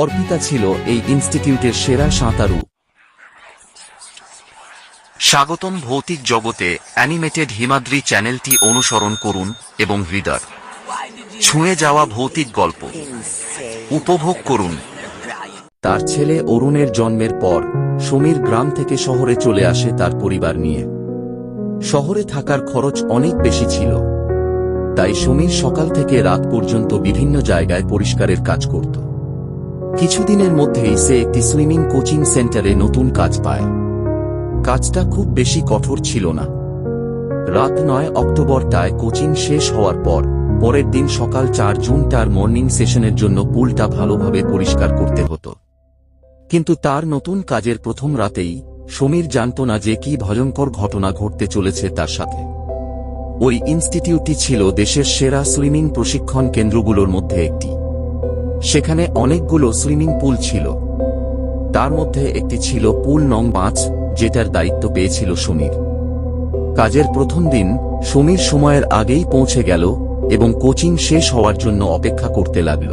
অর্পিতা ছিল এই ইনস্টিটিউটের সেরা সাঁতারু। স্বাগতম ভৌতিক জগতে অ্যানিমেটেড হিমাদ্রি চ্যানেলটি অনুসরণ করুন এবং হৃদয় ছুঁয়ে যাওয়া ভৌতিক গল্প উপভোগ করুন। তার ছেলে অরুণের জন্মের পর সমীর গ্রাম থেকে শহরে চলে আসে তার পরিবার নিয়ে। শহরে থাকার খরচ অনেক বেশি ছিল, তাই সমীর সকাল থেকে রাত পর্যন্ত বিভিন্ন জায়গায় পরিষ্কারের কাজ করত। কিছুদিনের মধ্যেই সে একটি সুইমিং কোচিং সেন্টারে নতুন কাজ পায়। কাজটা খুব বেশি কঠোর ছিল না। রাত 9 অক্টোবরটায় কোচিং শেষ হওয়ার পর পরের দিন সকাল 4 জুন তার মর্নিং সেশনের জন্য পুলটা ভালোভাবে পরিষ্কার করতে হতো। কিন্তু তার নতুন কাজের প্রথম রাতেই সমীর জানত না যে কি ভয়ঙ্কর ঘটনা ঘটতে চলেছে তার সাথে। ওই ইনস্টিটিউটটি ছিল দেশের সেরা সুইমিং প্রশিক্ষণ কেন্দ্রগুলোর মধ্যে একটি। সেখানে অনেকগুলো সুইমিং পুল ছিল। তার মধ্যে একটি ছিল পুল নং 5, যেটার দায়িত্ব পেয়েছিল সমীর। কাজের প্রথম দিন সমীর সময়ের আগেই পৌঁছে গেল এবং কোচিং শেষ হওয়ার জন্য অপেক্ষা করতে লাগল।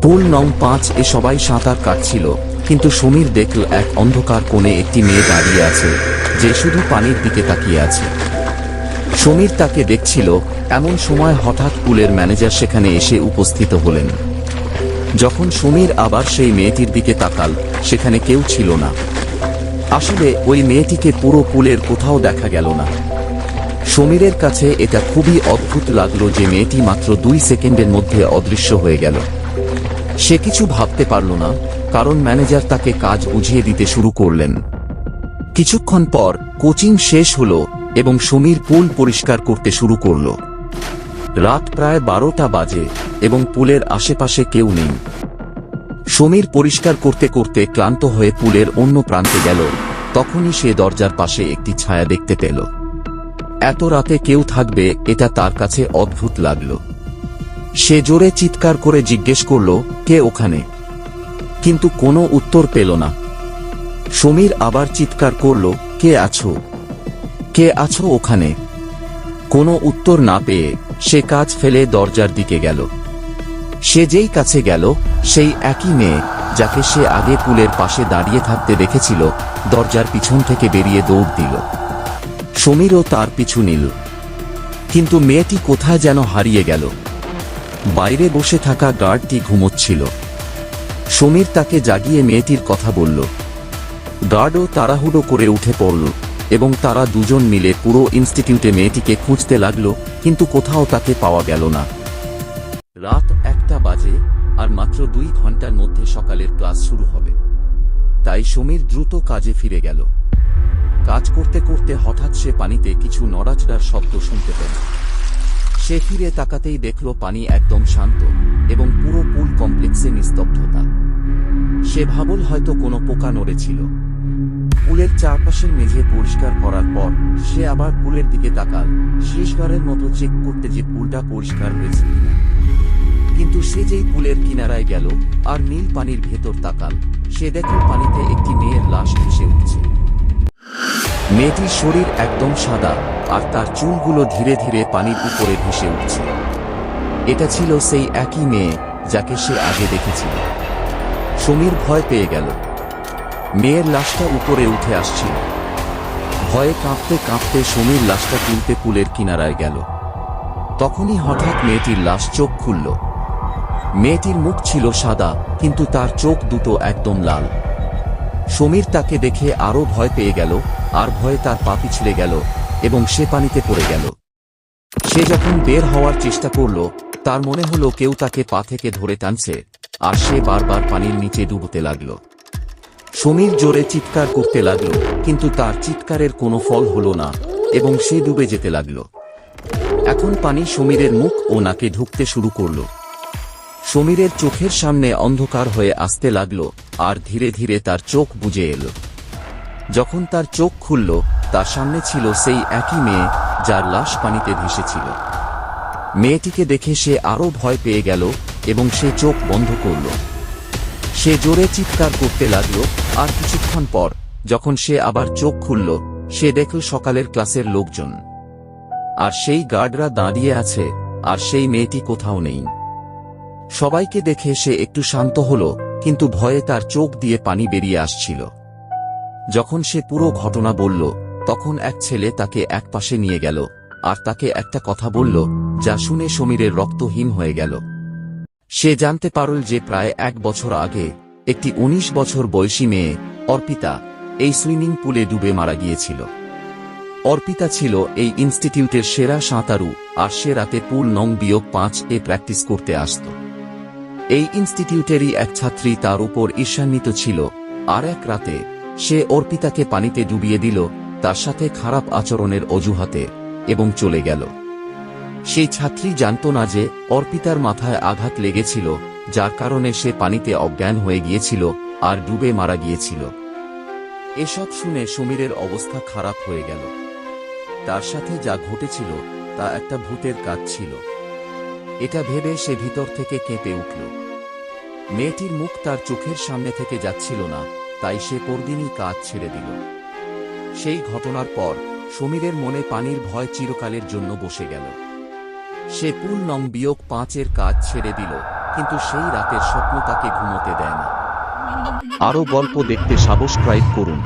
পুল নং 5 এ সবাই সাঁতার কাটছিল, কিন্তু সমীর দেখল এক অন্ধকার কোণে একটি মেয়ে দাঁড়িয়ে আছে, যে শুধু পানির দিকে তাকিয়ে আছে। সমীর তাকে দেখছিল, এমন সময় হঠাৎ পুলের ম্যানেজার সেখানে এসে উপস্থিত হলেন। যখন সমীর আবার সেই মেয়েটির দিকে তাকাল, সেখানে কেউ ছিল না। আসলে ওই মেয়েটিকে পুরো পুলের কোথাও দেখা গেল না। সমীরের কাছে এটা খুবই অদ্ভুত লাগলো যে মেয়েটি মাত্র 2 সেকেন্ডের মধ্যে অদৃশ্য হয়ে গেল। সে কিছু ভাবতে পারল না, কারণ ম্যানেজার তাকে কাজ বুঝিয়ে দিতে শুরু করলেন। কিছুক্ষণ পর কোচিং শেষ হলো এবং সমীর পুল পরিষ্কার করতে শুরু করল। রাত প্রায় 12টা বাজে এবং পুলের আশেপাশে কেউ নেই। সমীর পরিষ্কার করতে করতে ক্লান্ত হয়ে পুলের অন্য প্রান্তে গেল। তখনই সে দরজার পাশে একটি ছায়া দেখতে পেল। এত রাতে কেউ থাকবে এটা তার কাছে অদ্ভুত লাগল। সে জোরে চিৎকার করে জিজ্ঞেস করল, কে ওখানে? কিন্তু কোনো উত্তর পেল না। সমীর আবার চিৎকার করল, কে আছো? কে আছো ওখানে? কোনো উত্তর না পেয়ে সে কাজ ফেলে দরজার দিকে গেল। সে যেই কাছে গেল, সেই একই মেয়ে যাকে সে আগে পুলের পাশে দাঁড়িয়ে থাকতে দেখেছিল, দরজার পিছন থেকে বেরিয়ে দৌড় দিল। সমীরও তার পিছু নিল, কিন্তু মেয়েটি কোথায় যেন হারিয়ে গেল। বাইরে বসে থাকা গার্ডটি ঘুমোচ্ছিল। সমীর তাকে জাগিয়ে মেয়েটির কথা বলল। গার্ডও তাড়াহুড়ো করে উঠে পড়ল এবং তারা দুজন মিলে পুরো ইনস্টিটিউটে মেয়েটিকে খুঁজতে লাগলো, কিন্তু কোথাও তাকে পাওয়া গেল না। রাত 1টা বাজে, আর মাত্র 2 ঘন্টার মধ্যে সকালের ক্লাস শুরু হবে। তাই সমীর দ্রুত কাজে ফিরে গেল। কাজ করতে করতে হঠাৎ সে পানিতে কিছু নড়াচড়ার শব্দ শুনতে পেল। সে ফিরে তাকাতেই দেখল পানি একদম শান্ত এবং পুরো পুল কমপ্লেক্সে নিস্তব্ধতা। সে ভাবল হয়তো কোনো পোকা নড়েছিল। পুলের চারপাশের মেঝে পরিষ্কার করার পর সে আবার পুলের দিকে তাকাল, শেষবারের মতো চেক করতে যে পুলটা পরিষ্কার হয়েছে কিনা। কিন্তু সে যেই পুলের কিনারায় গেল আর নীল পানির ভেতর তাকাল, সে দেখল পানিতে একটি মেয়ের লাশ ভেসে উঠছে। মেয়েটির শরীর একদম সাদা আর তার চুলগুলো ধীরে ধীরে পানির উপরে ভেসে উঠছে। এটা ছিল সেই একই মেয়ে যাকে সে আগে দেখেছিল। সমীর ভয় পেয়ে গেল। মেয়ের লাশটা উপরে উঠে আসছিল। ভয়ে কাঁপতে কাঁপতে সমীর লাশটা তুলতে পুলের কিনারায় গেল। তখনই হঠাৎ মেয়েটির লাশ চোখ খুলল। মেয়েটির মুখ ছিল সাদা, কিন্তু তার চোখ দুটো একদম লাল। সমীর তাকে দেখে আরো ভয় পেয়ে গেল, আর ভয়ে তার পা পিছলে গেল এবং সে পানিতে পড়ে গেল। সে যখন বের হওয়ার চেষ্টা করল, তার মনে হলো কেউ তাকে পা থেকে ধরে টানছে, আর সে বারবার পানির নিচে ডুবতে লাগল। সমীর জোরে চিৎকার করতে লাগল, কিন্তু তার চিৎকারের কোনো ফল হলো না এবং সে ডুবে যেতে লাগল। এখন পানি সমীরের মুখ ও নাকে ঢুকতে শুরু করল। সমীরের চোখের সামনে অন্ধকার হয়ে আসতে লাগল, আর ধীরে ধীরে তার চোখ বুজে এলো। যখন তার চোখ খুলল, তার সামনে ছিল সেই একই মেয়ে যার লাশ পানিতে ভেসেছিল। মেয়েটিকে দেখে সে আরো ভয় পেয়ে গেল এবং সে চোখ বন্ধ করল। সে জোরে চিৎকার করতে লাগল, আর কিছুক্ষণ পর যখন সে আবার চোখ খুলল, সে দেখল সকালের ক্লাসের লোকজন, আর সেই গার্ডরা দাঁড়িয়ে আছে, আর সেই মেয়েটি কোথাও নেই। সবাইকে দেখে সে একটু শান্ত হল, কিন্তু ভয়ে তার চোখ দিয়ে পানি বেরিয়ে আসছিল। যখন সে পুরো ঘটনা বলল, তখন এক ছেলে তাকে একপাশে নিয়ে গেল আর তাকে একটা কথা বলল, যা শুনে সমীরের রক্তহীন হয়ে গেল। সে জানতে পারল যে প্রায় 1 বছর আগে একটি 19 বছর বয়সী মেয়ে, অর্পিতা, এই সুইমিং পুলে ডুবে মারা গিয়েছিল। অর্পিতা ছিল এই ইনস্টিটিউটের সেরা সাঁতারু, আর সে রাতে পুল নং -5 প্র্যাকটিস করতে আসত। এই ইনস্টিটিউটেরই এক ছাত্রী তার উপর ঈর্ষান্বিত ছিল, আর এক রাতে সে অর্পিতাকে পানিতে ডুবিয়ে দিল তার সাথে খারাপ আচরণের অজুহাতে, এবং চলে গেল। সেই ছাত্রী জানত না যে অর্পিতার মাথায় আঘাত লেগেছিল, যার কারণে সে পানিতে অজ্ঞান হয়ে গিয়েছিল আর ডুবে মারা গিয়েছিল। এসব শুনে সমীরের অবস্থা খারাপ হয়ে গেল। তার সাথে যা ঘটেছিল তা একটা ভূতের কাজ ছিল। এটা ভেবে সে ভিতর থেকে কেঁপে উঠল। মেয়েটির মুখ তার চোখের সামনে থেকে যাচ্ছিল না, তাই সে পরদিনই কাজ ছেড়ে দিল। সেই ঘটনার পর সমীরের মনে পানির ভয় চিরকালের জন্য বসে গেল। সে পুল নং -5 কাজ ছেড়ে দিল, কিন্তু সেই রাতের স্বপ্ন তাকে ঘুমোতে দেয় না। আরও গল্প দেখতে সাবস্ক্রাইব করুন।